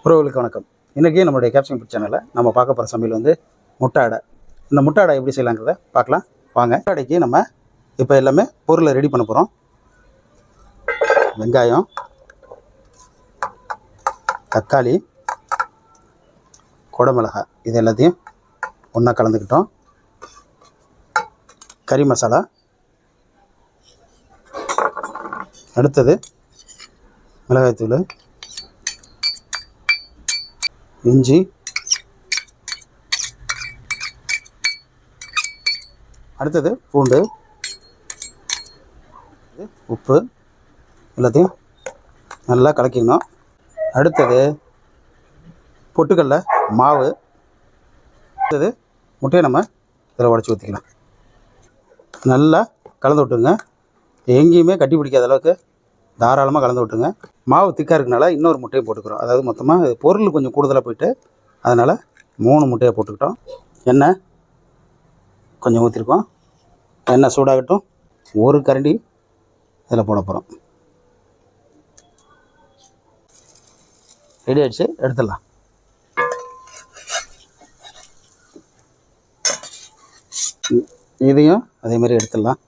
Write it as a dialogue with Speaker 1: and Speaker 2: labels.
Speaker 1: உறவுகளுக்கு வணக்கம். இன்றைக்கி நம்மளுடைய கேப்சிகம் ஃபுட் சேனலில் நம்ம பார்க்க போகிற சமையல் வந்து முட்டை அடை. இந்த முட்டை அடை எப்படி செய்யலாங்கிறத பார்க்கலாம் வாங்க. முட்டை அடைக்கு நம்ம இப்போ எல்லாமே பொருளை ரெடி பண்ண போகிறோம். வெங்காயம், தக்காளி, குடமிளகாய் இது எல்லாத்தையும் ஒன்றா கலந்துக்கிட்டோம். கறி மசாலா, அடுத்தது மிளகாய்த்தூள், இஞ்சி, அடுத்தது பூண்டு, உப்பு எல்லாத்தையும் நல்லா கலக்கிக்கணும். அடுத்தது பொட்டுக்கடலை மாவு, அடுத்தது முட்டையை நம்ம இதில் உடச்சி ஊற்றிக்கலாம். நல்லா கலந்து விட்டுங்க. எங்கேயுமே கட்டி பிடிக்காத அளவுக்கு தாராளமாக கலந்து விட்டுங்க. மாவு திக்காக இருக்கனால இன்னொரு முட்டையை போட்டுக்கிறோம். அதாவது மொத்தமாக பொருள் கொஞ்சம் கூடுதலாக போயிட்டு அதனால் 3 முட்டையை போட்டுக்கிட்டோம். எண்ணெய் கொஞ்சம் ஊற்றிருக்கோம். எண்ணெய் சூடாகட்டும். ஒரு கரண்டி இதில் போட போகிறோம். ரெடி ஆகிடுச்சு, எடுத்துடலாம். இதையும் அதேமாதிரி எடுத்துடலாம்.